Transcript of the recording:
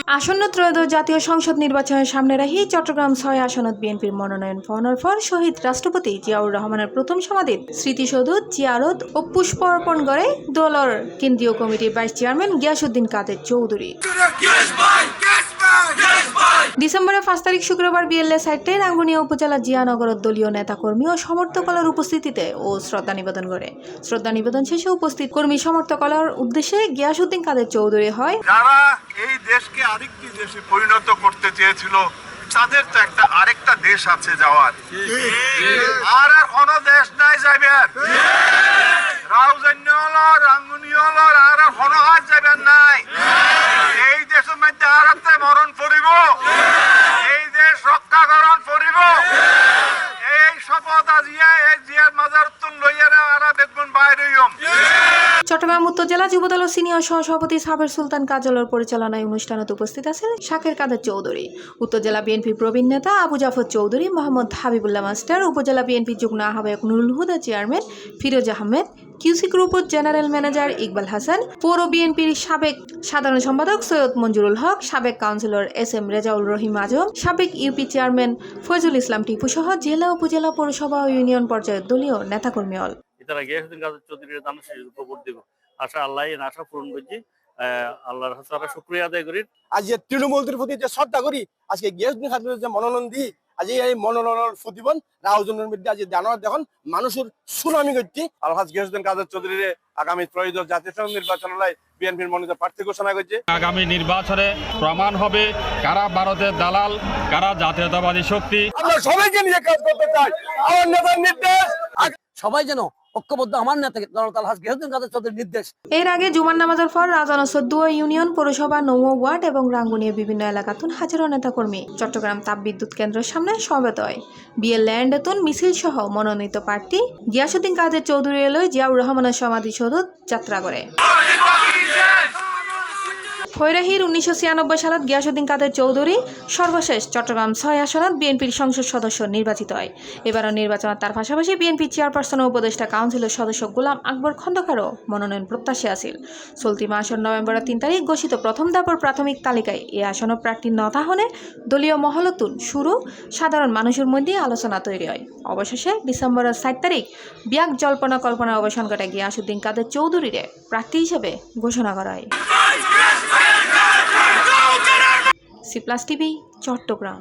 আসন্ন ত্রয়োদশ জাতীয় সংসদ নির্বাচনের সামনে রেখে চট্টগ্রাম ৬ আসনত বিএনপির মনোনয়ন পাওয়ার পর শহীদ রাষ্ট্রপতি জিয়াউর রহমানের প্রথম সমাধির স্মৃতিসৌধ জিয়ারত ও পুষ্প অর্পণ করে দলের কেন্দ্রীয় কমিটির ভাইস চেয়ারম্যান গিয়াসউদ্দিন কাদের চৌধুরী। ডিসেম্বরের ৫ তারিখ শুক্রবার বিএলএ সাইটে রাঙ্গুনিয়া উপজেলা জিয়ানগরের দলীয় নেতাকর্মী ও সমর্থকদের উপস্থিতিতে ও শ্রদ্ধা নিবেদন করে। শ্রদ্ধা নিবেদন শেষে উপস্থিত কর্মী সমর্থকদের উদ্দেশ্যে গিয়াসউদ্দিন কাদের চৌধুরী হয়, যারা এই দেশকে আরেকটি দেশে পরিণত করতে চেয়েছিল তাদের তো একটা আরেকটা দেশ আছে যাওয়ার, আর কোনো দেশ নাই যাবেন, রাউজান্য হলো রাঙ্গুনি হলো আর কোনো হাত যাবেন নাই। এই দেশের মধ্যে আর একটা মরণ পড়িব, এই দেশ রক্ষাকরণ পড়িব, এই শপথ আজিয়া এই জিয়ার মাজার তুন লইয়ারা আর বেতন বাইরে হইম। চট্টগ্রাম উত্তর জেলা যুবদল সিনিয়র সহসভাপতি সাবের সুলতান কাজলের পরিচালনায় অনুষ্ঠানত উপস্থিত আছেন শাকের কাদের চৌধুরী, উত্তর জেলা বিএনপির প্রবীণ নেতা আবু জাফর চৌধুরী, মোহাম্মদ হাবিবুল্লাহ মাস্টার, উপজেলা বিএনপি যুগ্ম আহ্বায়ক নুরুল হুদা চেয়ারম্যান ফিরোজ আহমেদ, কিউসি গ্রুপের জেনারেল ম্যানেজার ইকবাল হাসান, পৌর বিএনপির সাবেক সাধারণ সম্পাদক সৈয়দ মঞ্জুরুল হক, সাবেক কাউন্সিলর এস.এম. রেজাউল রহিম আজম, সাবেক ইউপি চেয়ারম্যান ফয়জুল ইসলাম টিপু সহ জেলা উপজেলা পৌরসভা ও ইউনিয়ন পর্যায়ের দলীয় নেতাকর্মী হল। আশা আল্লাহ আশা পূরণ করছি, আল্লাহর হাজার শুকরিয়া আদায় করি। আজ যে তৃণমূলের প্রতি যে শ্রদ্ধা করি, আজকে গিয়াসউদ্দিন কাদের যে মনোনয়ন দিই, আজ এই মনোনয়নের প্রতিবন রাউজনের মধ্যে আজ জানোয়ার দেখুন মানুষের সুনামি করছি। আলহাজ গিয়াসউদ্দিন কাদের চৌধুরী আগামী ত্রয়োদশ জাতীয় সংসদ নির্বাচন বিএনপির মনোনীত প্রার্থী ঘোষণা করছে। আগামী নির্বাচনে প্রমাণ হবে কারা ভারতের দালাল, কারা জাতীয়তাবাদী শক্তি। আমরা সবাইকে নিয়ে কাজ করতে চাই, আমার নেতার নির্দেশ সবাই যেন ঐক্যবদ্ধ আমার নেতা আলহাজ গিয়াসউদ্দিন কাদের চৌধুরীর নির্দেশ। এর আগে জুমার নামাজের পর রাজানা ১৪ ইউনিয়ন পৌরসভা ৯ ওয়ার্ড এবং রাঙ্গুনিয়া বিভিন্ন এলাকাতুন হাজারো নেতাকর্মী চট্টগ্রাম তাপবিদ্যুৎ কেন্দ্রের সামনে সমবেত হয়। বিএল ল্যান্ডতুন মিছিল সহ মনোনীত প্রার্থী গিয়াসউদ্দিন কাদের চৌধুরী এলই জিয়াউর রহমানের সমাধিসৌধ যাত্রা করে। ফয়রাহির ১৯৯৬ সালত গিয়াসউদ্দিন কাদের চৌধুরী সর্বশেষ চট্টগ্রাম ৬ আসনত বিএনপির সংসদ সদস্য নির্বাচিত হয়। এবারও নির্বাচনে তার পাশাপাশি বিএনপি চেয়ারপারসন ও উপদেষ্টা কাউন্সিলের সদস্য গোলাম আকবর খন্দকারও মনোনয়ন প্রত্যাশী আছিল। চলতি মাসের নভেম্বরের ৩ তারিখ ঘোষিত প্রথম ধাপের প্রাথমিক তালিকায় এই আসন প্রার্থী নথা হলে দলীয় মহলতুন শুরু সাধারণ মানুষের মধ্যে আলোচনা তৈরি হয়। অবশেষে ডিসেম্বরের ৪ তারিখ বিয়াক জল্পনা কল্পনার অবসান ঘটে গিয়াসউদ্দিন কাদের চৌধুরীরে প্রার্থী হিসেবে ঘোষণা করা হয়। C plus TV, Chittagong.